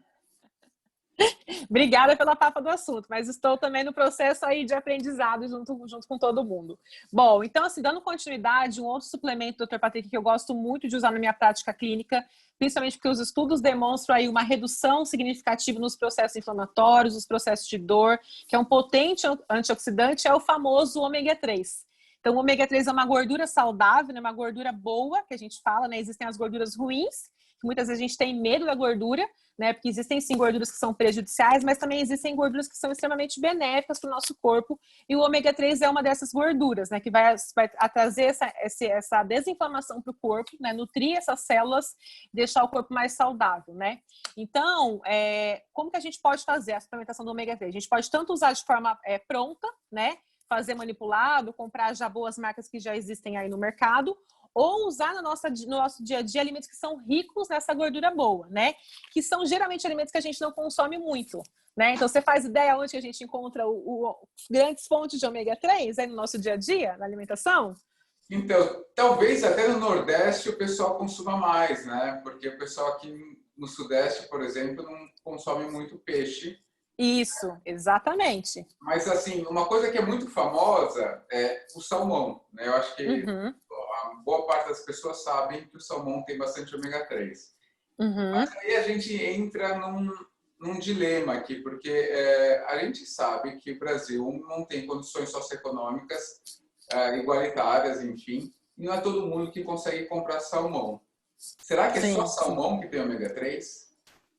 Obrigada pela papa do assunto, mas estou também no processo aí de aprendizado junto com todo mundo. Bom, então, assim, dando continuidade, um outro suplemento, Dr. Patrick, que eu gosto muito de usar na minha prática clínica, principalmente porque os estudos demonstram aí uma redução significativa nos processos inflamatórios, nos processos de dor, que é um potente antioxidante, é o famoso ômega 3. Então, o ômega 3 é uma gordura saudável, né? Uma gordura boa, que a gente fala, né? Existem as gorduras ruins, que muitas vezes a gente tem medo da gordura, né? Porque existem sim gorduras que são prejudiciais, mas também existem gorduras que são extremamente benéficas para o nosso corpo. E o ômega 3 é uma dessas gorduras, né? Que vai trazer essa desinflamação para o corpo, né? Nutrir essas células, deixar o corpo mais saudável, né? Então, como que a gente pode fazer a suplementação do ômega 3? A gente pode tanto usar de forma pronta, né? Fazer manipulado, comprar já boas marcas que já existem aí no mercado, ou usar no nosso dia a dia alimentos que são ricos nessa gordura boa, né? Que são geralmente alimentos que a gente não consome muito, né? Então, você faz ideia onde a gente encontra grandes fontes de ômega 3 aí no nosso dia a dia, na alimentação? Então, talvez até no Nordeste o pessoal consuma mais, né? Porque o pessoal aqui no Sudeste, por exemplo, não consome muito peixe. Isso, exatamente. Mas, assim, uma coisa que é muito famosa é o salmão, né? Eu acho que Uhum, a boa parte das pessoas sabem que o salmão tem bastante ômega 3. uhum, Mas aí a gente entra num dilema aqui, porque a gente sabe que o Brasil não tem condições socioeconômicas igualitárias, enfim, e não é todo mundo que consegue comprar salmão. Será que é só sim, sim. salmão que tem ômega 3?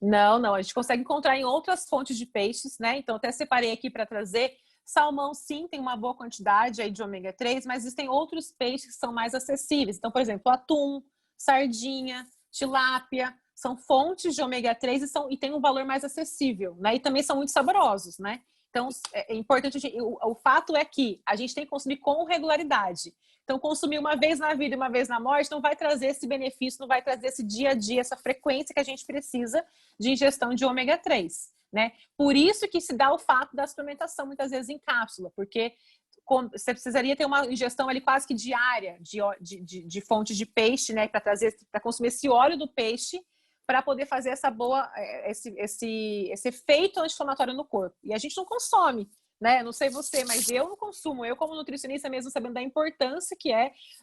Não, não, a gente consegue encontrar em outras fontes de peixes, né? Então, até separei aqui para trazer. Salmão, sim, tem uma boa quantidade aí de ômega 3, mas existem outros peixes que são mais acessíveis. Então, por exemplo, atum, sardinha, tilápia, são fontes de ômega 3 e tem um valor mais acessível, né? E também são muito saborosos, né? Então, é importante, o fato é que a gente tem que consumir com regularidade. Então, consumir uma vez na vida e uma vez na morte não vai trazer esse benefício, não vai trazer esse dia a dia, essa frequência que a gente precisa de ingestão de ômega 3, né? Por isso que se dá o fato da suplementação, muitas vezes em cápsula, porque você precisaria ter uma ingestão ali quase que diária de fontes de peixe, né? Para consumir esse óleo do peixe, para poder fazer esse efeito anti-inflamatório no corpo. E a gente não consome, né? Não sei você, mas eu não consumo. Eu, como nutricionista, mesmo sabendo da importância que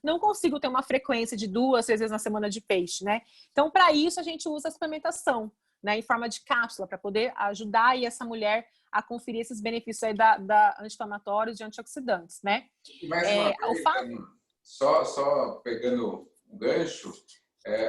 não consigo ter uma frequência de 2, 3 vezes na semana de peixe, né? Então, para isso, a gente usa a suplementação, né? Em forma de cápsula, para poder ajudar aí essa mulher a conferir esses benefícios aí da anti-inflamatórios e antioxidantes, né? E mais uma O vez, fato... só pegando o gancho,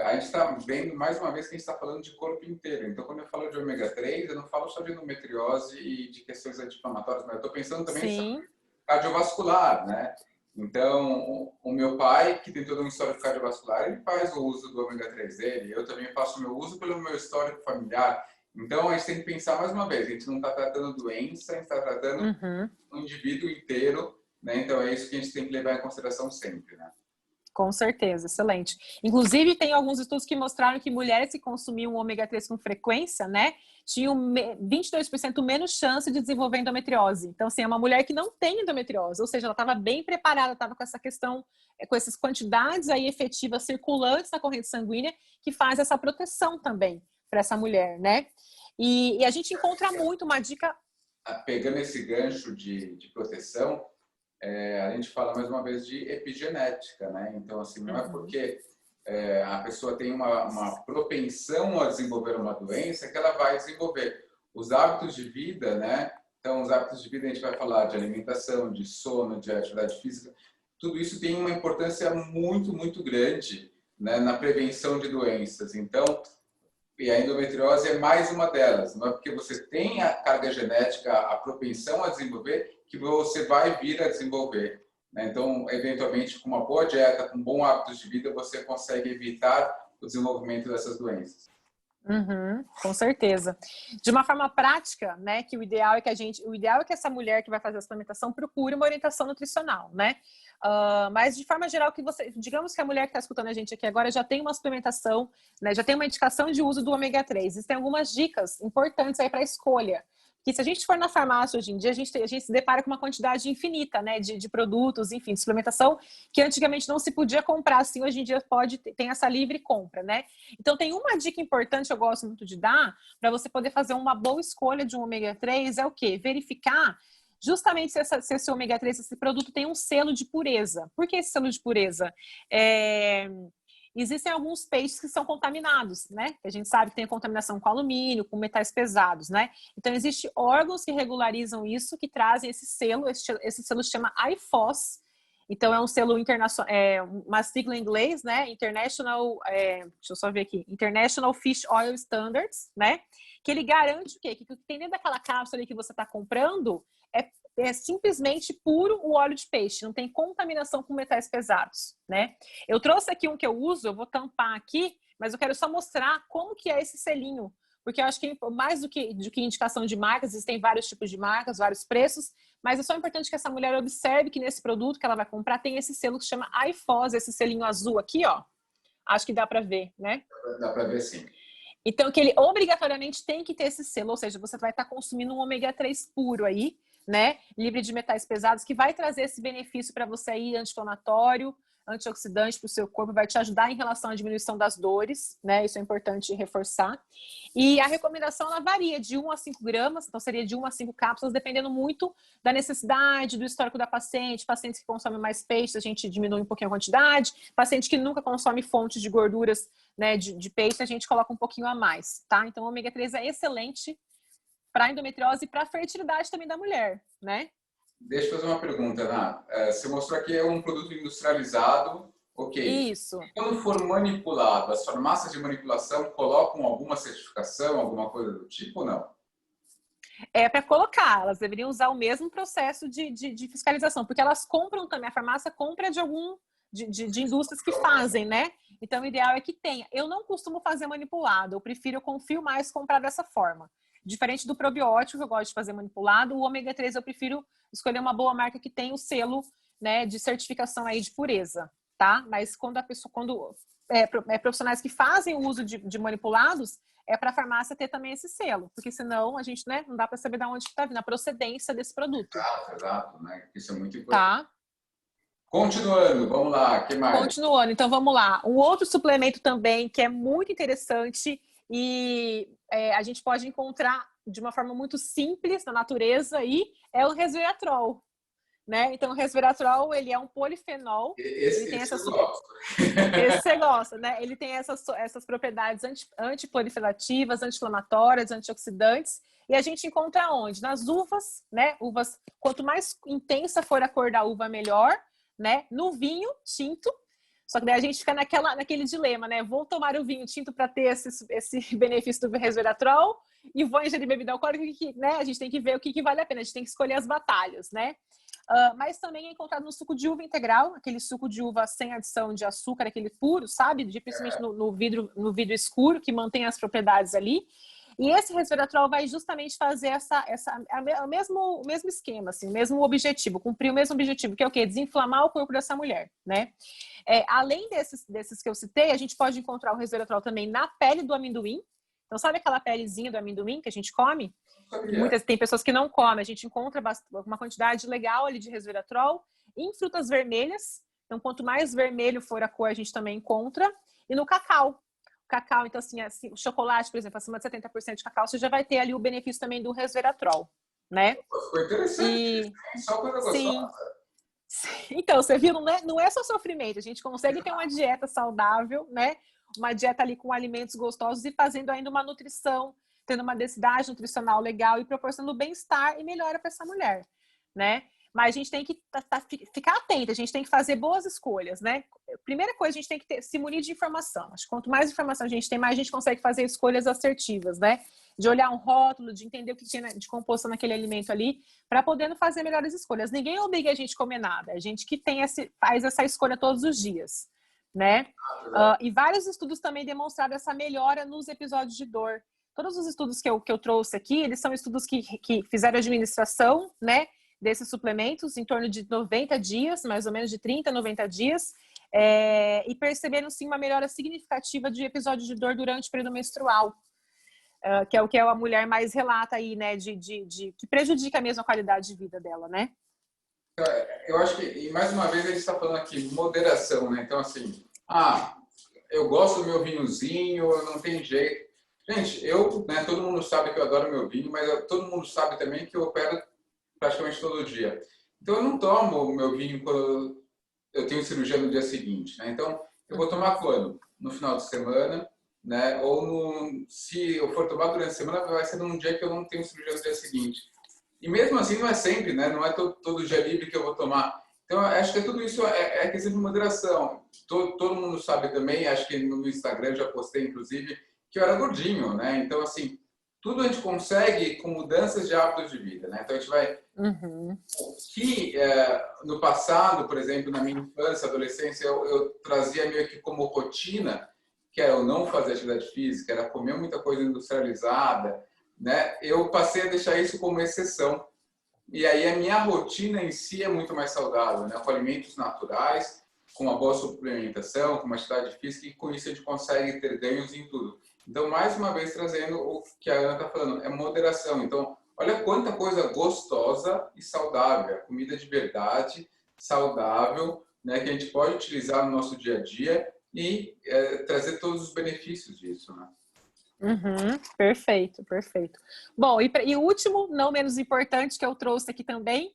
a gente está vendo mais uma vez que a gente está falando de corpo inteiro. Então, quando eu falo de ômega 3, eu não falo só de endometriose e de questões anti-inflamatórias, mas eu estou pensando também sobre Sim. cardiovascular, né? Então, o meu pai, que tem todo um histórico cardiovascular, ele faz o uso do ômega 3 dele. Eu também faço o meu uso pelo meu histórico familiar. Então, a gente tem que pensar mais uma vez, a gente não está tratando doença, a gente está tratando Uhum. o indivíduo inteiro, né? Então, é isso que a gente tem que levar em consideração sempre, né? Com certeza, excelente. Inclusive, tem alguns estudos que mostraram que mulheres que consumiam ômega 3 com frequência, né, tinham 22% menos chance de desenvolver endometriose. Então, assim, é uma mulher que não tem endometriose, ou seja, ela estava bem preparada, estava com essa questão, com essas quantidades aí efetivas circulantes na corrente sanguínea, que faz essa proteção também para essa mulher, né? E a gente encontra muito uma dica... Pegando esse gancho de proteção, a gente fala mais uma vez de epigenética, né? Então, assim, não é Uhum. porque a pessoa tem uma propensão a desenvolver uma doença que ela vai desenvolver. Os hábitos de vida, né? Então, os hábitos de vida a gente vai falar de alimentação, de sono, de atividade física. Tudo isso tem uma importância muito, muito grande, né, na prevenção de doenças. Então, e a endometriose é mais uma delas. Não é porque você tem a carga genética, a propensão a desenvolver, que você vai vir a desenvolver, né? Então, eventualmente, com uma boa dieta, com bons hábitos de vida, você consegue evitar o desenvolvimento dessas doenças. Uhum, com certeza. De uma forma prática, né, que o ideal é que essa mulher que vai fazer a suplementação procure uma orientação nutricional, né? Mas de forma geral, digamos que a mulher que está escutando a gente aqui agora já tem uma suplementação, né, já tem uma indicação de uso do ômega 3. Existem algumas dicas importantes aí para a escolha. Que se a gente for na farmácia hoje em dia, a gente se depara com uma quantidade infinita, né, de produtos, enfim, de suplementação, que antigamente não se podia comprar, assim, hoje em dia tem essa livre compra, né? Então, tem uma dica importante que eu gosto muito de dar, para você poder fazer uma boa escolha de um ômega 3, é o quê? Verificar justamente se esse ômega 3, esse produto tem um selo de pureza. Por que esse selo de pureza? Existem alguns peixes que são contaminados, né? A gente sabe que tem contaminação com alumínio, com metais pesados, né? Então, existem órgãos que regularizam isso, que trazem esse selo se chama IFOS, Então, é um selo internacional, uma sigla em inglês, né? International, deixa eu só ver aqui, International Fish Oil Standards, né? Que ele garante o quê? Que o que tem dentro daquela cápsula ali que você está comprando é simplesmente puro o óleo de peixe, não tem contaminação com metais pesados, né? Eu trouxe aqui um que eu uso, eu vou tampar aqui, mas eu quero só mostrar como que é esse selinho, porque eu acho que mais do que indicação de marcas, existem vários tipos de marcas, vários preços, mas é só importante que essa mulher observe que nesse produto que ela vai comprar tem esse selo que se chama IFOS, esse selinho azul aqui, ó. Acho que dá para ver, né? Dá para ver, sim. Então, que ele obrigatoriamente tem que ter esse selo, ou seja, você vai estar consumindo um ômega 3 puro aí, né? Livre de metais pesados, que vai trazer esse benefício para você aí, anti-inflamatório, antioxidante para o seu corpo, vai te ajudar em relação à diminuição das dores, né? Isso é importante reforçar. E a recomendação, ela varia de 1 a 5 gramas, então seria de 1 a 5 cápsulas, dependendo muito da necessidade, do histórico da paciente. Pacientes que consomem mais peixe, a gente diminui um pouquinho a quantidade. Paciente que nunca consome fontes de gorduras, né, de peixe, a gente coloca um pouquinho a mais, tá? Então, o ômega 3 é excelente para endometriose e para a fertilidade também da mulher, né? Deixa eu fazer uma pergunta, Ana. Você mostrou aqui um produto industrializado, ok. Isso. Quando for manipulado, as farmácias de manipulação colocam alguma certificação, alguma coisa do tipo ou não? É para colocar, elas deveriam usar o mesmo processo de fiscalização, porque elas compram também, a farmácia compra de indústrias que fazem, né? Então, o ideal é que tenha. Eu não costumo fazer manipulado, eu confio mais comprar dessa forma. Diferente do probiótico, que eu gosto de fazer manipulado, o ômega 3 eu prefiro escolher uma boa marca que tem o selo, né, de certificação aí de pureza, tá? Mas quando profissionais que fazem o uso de manipulados, é para a farmácia ter também esse selo, porque senão a gente, né, não dá para saber de onde está vindo a procedência desse produto. Exato, né? Isso é muito importante. Tá? Continuando, vamos lá, o que mais? Continuando, então vamos lá. Um outro suplemento também que é muito interessante e a gente pode encontrar de uma forma muito simples na natureza aí é o resveratrol, né? Então o resveratrol, ele é um polifenol. Ele tem eu gosto. Esse você gosta, né? Ele tem essas propriedades antiproliferativas, anti-inflamatórias, antioxidantes. E a gente encontra onde? Nas uvas, né? Uvas, quanto mais intensa for a cor da uva, melhor, né? No vinho tinto. Só que daí a gente fica naquele dilema, né? Vou tomar o vinho tinto para ter esse benefício do resveratrol e vou ingerir bebida alcoólica, né? A gente tem que ver o que vale a pena, a gente tem que escolher as batalhas, né? Mas também é encontrado no suco de uva integral, aquele suco de uva sem adição de açúcar, aquele puro, sabe? Principalmente no vidro escuro, que mantém as propriedades ali. E esse resveratrol vai justamente fazer o mesmo esquema, assim, o mesmo objetivo, cumprir o mesmo objetivo, que é o quê? Desinflamar o corpo dessa mulher, né? Além desses que eu citei, a gente pode encontrar o resveratrol também na pele do amendoim. Então, sabe aquela pelezinha do amendoim que a gente come? Tem pessoas que não comem. A gente encontra uma quantidade legal ali de resveratrol em frutas vermelhas. Então, quanto mais vermelho for a cor, a gente também encontra. E no cacau. Cacau, então, assim, o chocolate, por exemplo, acima de 70% de cacau, você já vai ter ali o benefício também do resveratrol, né? Ficou interessante. Só coisa gostosa. Então, você viu, não é só sofrimento. A gente consegue ter uma dieta saudável, né? Uma dieta ali com alimentos gostosos e fazendo ainda uma nutrição, tendo uma densidade nutricional legal e proporcionando bem-estar e melhora para essa mulher, né? Mas a gente tem que ficar atenta, a gente tem que fazer boas escolhas, né? Primeira coisa, a gente tem que se munir de informação. Acho que quanto mais informação a gente tem, mais a gente consegue fazer escolhas assertivas, né? De olhar um rótulo, de entender o que tinha de composto naquele alimento ali, para poder fazer melhores escolhas. Ninguém obriga a gente a comer nada, a gente que faz essa escolha todos os dias, né? E vários estudos também demonstraram essa melhora nos episódios de dor. Todos os estudos que eu trouxe aqui, eles são estudos que fizeram administração, né? Desses suplementos em torno de 90 dias, mais ou menos de 30 a 90 dias, e perceberam sim uma melhora significativa de episódios de dor durante o período menstrual, que é o que a mulher mais relata aí, né, que prejudica mesmo a qualidade de vida dela, né? Eu acho que, e mais uma vez, a gente está falando aqui moderação, né? Então, assim, eu gosto do meu vinhozinho, não tem jeito. Gente, né, todo mundo sabe que eu adoro meu vinho, mas todo mundo sabe também que eu opero praticamente todo dia. Então, eu não tomo o meu vinho quando eu tenho cirurgia no dia seguinte, né? Então, eu vou tomar quando? No final de semana, né? Ou se eu for tomar durante a semana, vai ser num dia que eu não tenho cirurgia no dia seguinte. E mesmo assim, não é sempre, né? Não é todo dia livre que eu vou tomar. Então, acho que tudo isso é questão de moderação. Todo mundo sabe também, acho que no Instagram eu já postei, inclusive, que eu era gordinho, né? Então, assim, tudo a gente consegue com mudanças de hábitos de vida, né? Então, a gente vai... Uhum. O que, no passado, por exemplo, na minha infância, adolescência, eu trazia meio que como rotina, que era eu não fazer atividade física, era comer muita coisa industrializada, né? Eu passei a deixar isso como exceção. E aí a minha rotina em si é muito mais saudável, né? Com alimentos naturais, com uma boa suplementação, com uma atividade física, e com isso a gente consegue ter ganhos em tudo. Então, mais uma vez, trazendo o que a Ana está falando, é moderação. Então, olha quanta coisa gostosa e saudável, comida de verdade, saudável, né? Que a gente pode utilizar no nosso dia a dia e trazer todos os benefícios disso, né? Uhum, perfeito, perfeito. Bom, e o último, não menos importante, que eu trouxe aqui também,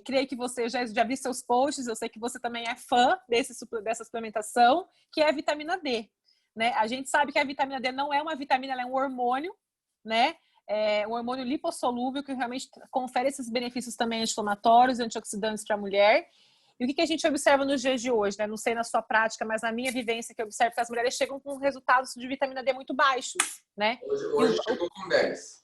creio que você já viu seus posts, eu sei que você também é fã dessa suplementação, que é a vitamina D, né? A gente sabe que a vitamina D não é uma vitamina, ela é um hormônio, né? É um hormônio lipossolúvel que realmente confere esses benefícios também anti-inflamatórios e antioxidantes para a mulher. E o que a gente observa nos dias de hoje, né? Não sei na sua prática, mas na minha vivência que eu observo que as mulheres chegam com resultados de vitamina D muito baixos, né? Hoje chegou com 10.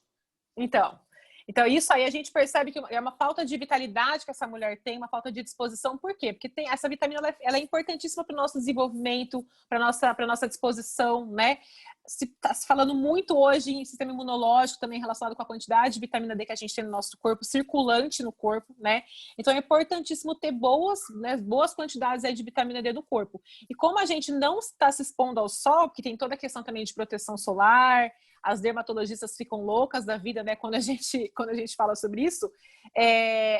Então, isso aí a gente percebe que é uma falta de vitalidade que essa mulher tem, uma falta de disposição. Por quê? Porque essa vitamina ela é importantíssima para o nosso desenvolvimento, para a nossa disposição, né? Está se falando muito hoje em sistema imunológico, também relacionado com a quantidade de vitamina D que a gente tem no nosso corpo, circulante no corpo, né? Então, é importantíssimo ter boas quantidades aí de vitamina D no corpo. E como a gente não está se expondo ao sol, porque tem toda a questão também de proteção solar, as dermatologistas ficam loucas da vida, né, quando a gente fala sobre isso.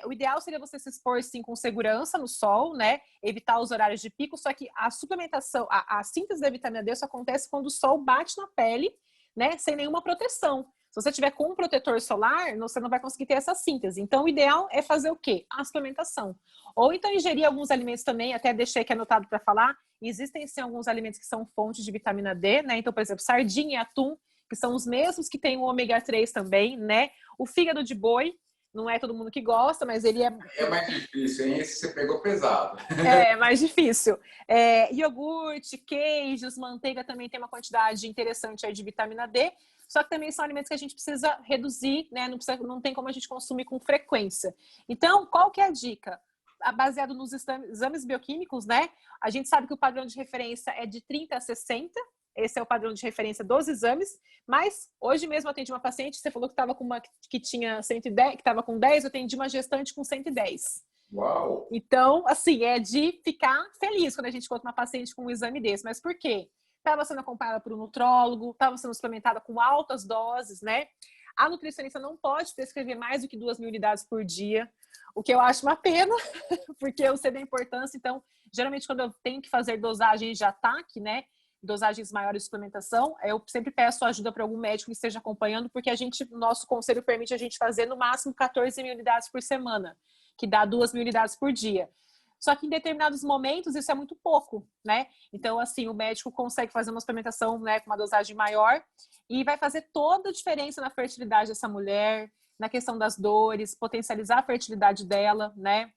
O ideal seria você se expor, sim, com segurança no sol, né, evitar os horários de pico, só que a suplementação, a síntese da vitamina D só acontece quando o sol bate na pele, né, sem nenhuma proteção. Se você tiver com um protetor solar, você não vai conseguir ter essa síntese. Então, o ideal é fazer o quê? A suplementação. Ou então ingerir alguns alimentos também, até deixei aqui anotado para falar, existem sim alguns alimentos que são fontes de vitamina D, né, então, por exemplo, sardinha e atum, que são os mesmos que tem o ômega 3 também, né? O fígado de boi, não é todo mundo que gosta, mas ele é... É mais difícil, hein? Esse você pegou pesado. É mais difícil. Iogurte, queijos, manteiga também tem uma quantidade interessante aí de vitamina D, só que também são alimentos que a gente precisa reduzir, né? Não tem como a gente consumir com frequência. Então, qual que é a dica? Baseado nos exames bioquímicos, né? A gente sabe que o padrão de referência é de 30 a 60, esse é o padrão de referência dos exames, mas hoje mesmo eu atendi uma paciente, você falou que estava com uma que tinha 110, que estava com 10, eu atendi uma gestante com 110. Uau! Então, assim, é de ficar feliz quando a gente conta uma paciente com um exame desse. Mas por quê? Estava sendo acompanhada por um nutrólogo, estava sendo suplementada com altas doses, né? A nutricionista não pode prescrever mais do que 2.000 unidades por dia, o que eu acho uma pena, porque eu sei da importância. Então, geralmente, quando eu tenho que fazer dosagens de ataque, né? Dosagens maiores de suplementação, eu sempre peço ajuda para algum médico que esteja acompanhando, porque nosso conselho permite a gente fazer no máximo 14.000 unidades por semana, que dá 2.000 unidades por dia. Só que em determinados momentos isso é muito pouco, né? Então, assim, o médico consegue fazer uma suplementação, né, com uma dosagem maior e vai fazer toda a diferença na fertilidade dessa mulher, na questão das dores, potencializar a fertilidade dela, né?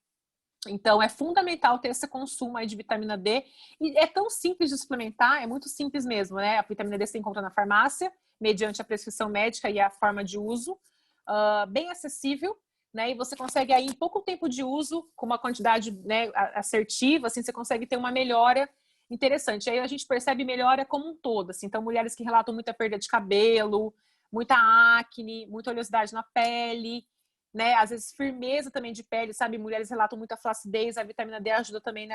Então, é fundamental ter esse consumo aí de vitamina D. E é tão simples de suplementar, é muito simples mesmo, né? A vitamina D você encontra na farmácia, mediante a prescrição médica e a forma de uso, bem acessível, né? E você consegue aí, em pouco tempo de uso, com uma quantidade, né, assertiva, assim, você consegue ter uma melhora interessante. Aí a gente percebe melhora como um todo, assim. Então, mulheres que relatam muita perda de cabelo, muita acne, muita oleosidade na pele, né? Às vezes firmeza também de pele, sabe? Mulheres relatam muita flacidez, a vitamina D ajuda também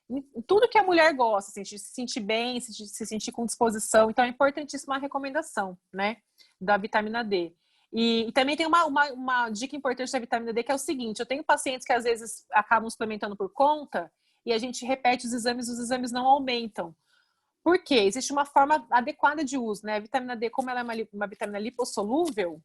em tudo que a mulher gosta, assim, de se sentir bem, se sentir com disposição. Então é importantíssima a recomendação, né, da vitamina D. E também tem uma dica importante da vitamina D, que é o seguinte: eu tenho pacientes que às vezes acabam suplementando por conta e a gente repete os exames não aumentam. Por quê? Existe uma forma adequada de uso, né? A vitamina D, como ela é uma vitamina lipossolúvel,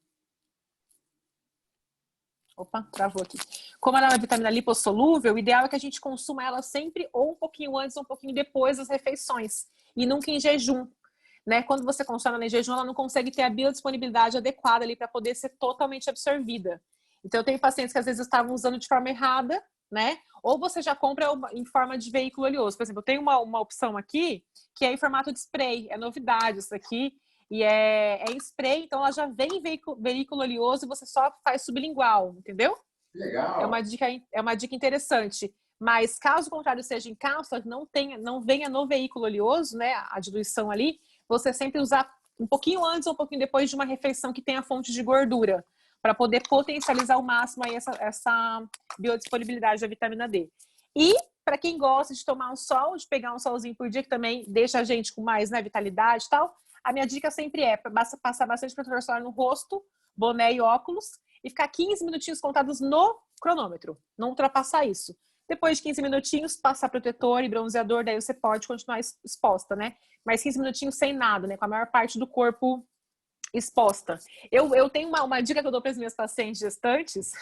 opa, travou aqui. Como ela é uma vitamina lipossolúvel, o ideal é que a gente consuma ela sempre ou um pouquinho antes ou um pouquinho depois das refeições. E nunca em jejum. Né? Quando você consome ela em jejum, ela não consegue ter a biodisponibilidade adequada ali para poder ser totalmente absorvida. Então, eu tenho pacientes que às vezes estavam usando de forma errada, né? ou você já compra em forma de veículo oleoso. Por exemplo, eu tenho uma opção aqui que é em formato de spray, é novidade isso aqui, e é em spray, então ela já vem em veículo oleoso e você só faz sublingual, entendeu? Legal. É uma dica interessante. Mas caso contrário seja em cápsula, não venha no veículo oleoso, né, a diluição ali, você sempre usar um pouquinho antes ou um pouquinho depois de uma refeição que tenha fonte de gordura, para poder potencializar ao máximo aí essa biodisponibilidade da vitamina D. E para quem gosta de tomar um sol, de pegar um solzinho por dia, que também deixa a gente com mais, né, vitalidade e tal, a minha dica sempre é passar bastante protetor solar no rosto, boné e óculos, e ficar 15 minutinhos contados no cronômetro, não ultrapassar isso. Depois de 15 minutinhos, passar protetor e bronzeador, daí você pode continuar exposta, né? Mas 15 minutinhos sem nada, né? Com a maior parte do corpo exposta. Eu tenho uma dica que eu dou para as minhas pacientes gestantes,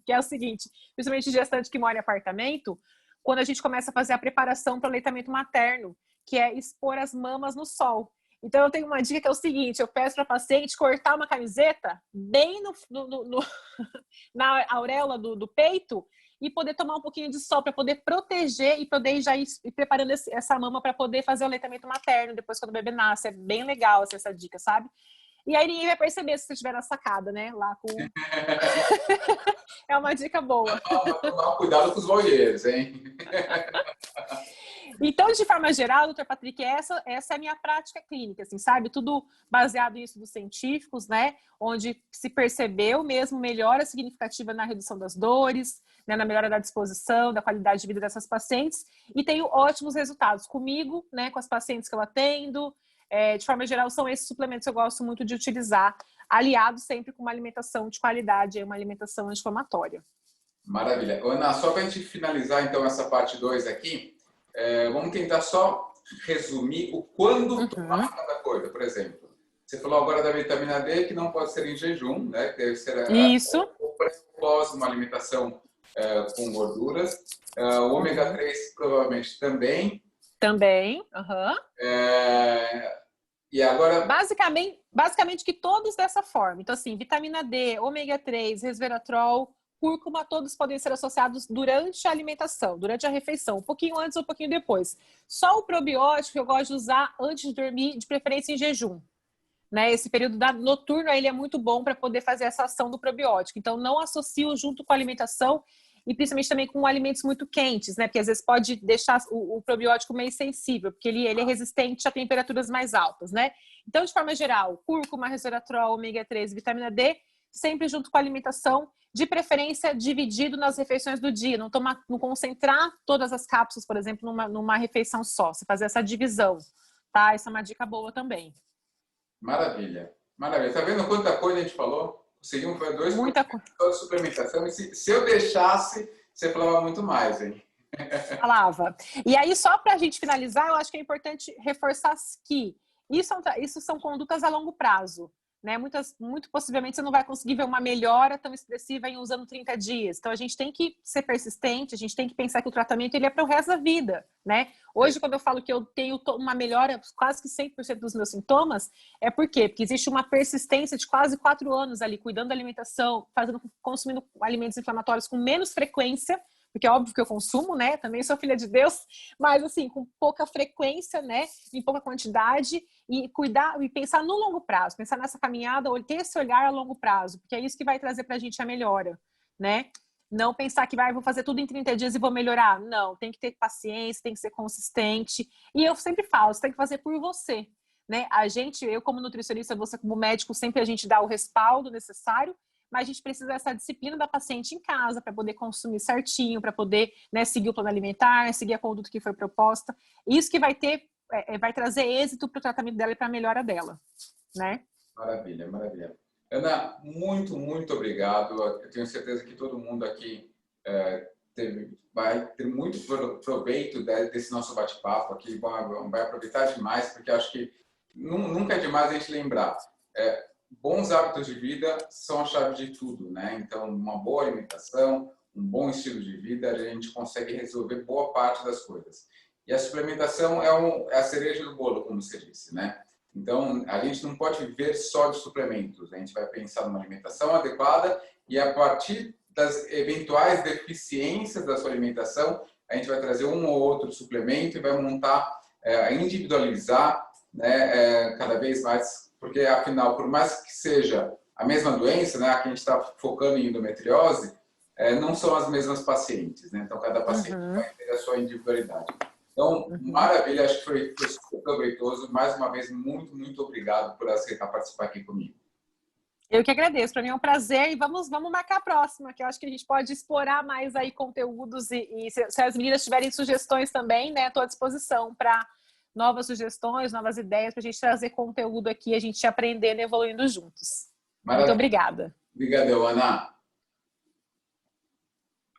que é o seguinte, principalmente gestante que mora em apartamento, quando a gente começa a fazer a preparação para o aleitamento materno, que é expor as mamas no sol. Então, eu tenho uma dica que é o seguinte, eu peço para a paciente cortar uma camiseta bem na auréola do peito e poder tomar um pouquinho de sol para poder proteger e poder já ir preparando essa mama para poder fazer o aleitamento materno depois quando o bebê nasce. É bem legal essa dica, sabe? E aí ninguém vai perceber se você estiver na sacada, né? Lá com... É uma dica boa. Tomar cuidado com os voyeurs, hein? Então, de forma geral, doutor Patrick, essa é a minha prática clínica, assim, sabe? Tudo baseado em estudos científicos, né? Onde se percebeu mesmo melhora significativa na redução das dores, né? Na melhora da disposição, da qualidade de vida dessas pacientes. E tenho ótimos resultados comigo, né? Com as pacientes que eu atendo. De forma geral, são esses suplementos que eu gosto muito de utilizar, aliado sempre com uma alimentação de qualidade, uma alimentação anti-inflamatória. Maravilha. Ana, só para a gente finalizar, então, essa parte 2 aqui, vamos tentar só resumir o quando tomar cada coisa. Por exemplo, você falou agora da vitamina D, que não pode ser em jejum, né? Deve ser Isso. após uma alimentação com gorduras. O ômega 3 provavelmente também. Também. E agora... Basicamente que todos dessa forma. Então, assim, vitamina D, ômega 3, resveratrol, cúrcuma, todos podem ser associados durante a alimentação, durante a refeição, um pouquinho antes ou um pouquinho depois. Só o probiótico eu gosto de usar antes de dormir, de preferência em jejum. Né? Esse período noturno ele é muito bom para poder fazer essa ação do probiótico. Então, não associo junto com a alimentação e principalmente também com alimentos muito quentes, né? Porque às vezes pode deixar o probiótico meio sensível, porque ele é resistente a temperaturas mais altas, né? Então, de forma geral, cúrcuma, resveratrol, ômega 3, vitamina D, sempre junto com a alimentação, de preferência dividido nas refeições do dia, não concentrar todas as cápsulas, por exemplo, numa refeição só, você fazer essa divisão, tá? Essa é uma dica boa também. Maravilha, maravilha. Tá vendo quanta coisa a gente falou? Conseguimos fazer 2 muita coisa de suplementação. E se eu deixasse, você falava muito mais, hein? Falava. E aí, só para a gente finalizar, eu acho que é importante reforçar que isso são condutas a longo prazo. Né? Muito possivelmente você não vai conseguir ver uma melhora tão expressiva em usando 30 dias. Então, a gente tem que ser persistente, a gente tem que pensar que o tratamento ele é para o resto da vida. Né? Hoje, quando eu falo que eu tenho uma melhora quase que 100% dos meus sintomas, é por quê? Porque existe uma persistência de quase 4 anos ali, cuidando da alimentação, consumindo alimentos inflamatórios com menos frequência, porque é óbvio que eu consumo, né? Também sou filha de Deus, mas assim, com pouca frequência, né? Em pouca quantidade e cuidar e pensar no longo prazo, pensar nessa caminhada, ter esse olhar a longo prazo, porque é isso que vai trazer pra gente a melhora, né? Não pensar que vou fazer tudo em 30 dias e vou melhorar. Não, tem que ter paciência, tem que ser consistente. E eu sempre falo, você tem que fazer por você, né? Eu como nutricionista, você como médico, sempre a gente dá o respaldo necessário, mas a gente precisa dessa disciplina da paciente em casa para poder consumir certinho, para poder, né, seguir o plano alimentar, seguir a conduta que foi proposta. Isso que vai trazer êxito para o tratamento dela e para a melhora dela, né? Maravilha, maravilha. Ana, muito, muito obrigado. Eu tenho certeza que todo mundo aqui vai ter muito proveito desse nosso bate-papo aqui, vai aproveitar demais, porque acho que nunca é demais a gente lembrar. Bons hábitos de vida são a chave de tudo, né? Então, uma boa alimentação, um bom estilo de vida, a gente consegue resolver boa parte das coisas. E a suplementação é a cereja do bolo, como você disse, né? Então, a gente não pode viver só de suplementos. A gente vai pensar numa alimentação adequada e, a partir das eventuais deficiências da sua alimentação, a gente vai trazer um ou outro suplemento e vai montar, individualizar, né, cada vez mais, porque afinal, por mais que seja a mesma doença, né, aqui a gente está focando em endometriose, não são as mesmas pacientes, né? Então cada paciente vai ter a sua individualidade. Então, maravilha, acho que foi super proveitoso. Mais uma vez, muito, muito obrigado por aceitar participar aqui comigo. Eu que agradeço, para mim é um prazer e vamos marcar a próxima, que eu acho que a gente pode explorar mais aí conteúdos e se as meninas tiverem sugestões também, né, estou à disposição para novas sugestões, novas ideias, para a gente trazer conteúdo aqui, a gente aprendendo e evoluindo juntos. Maravilha. Muito obrigada. Obrigadão, Ana.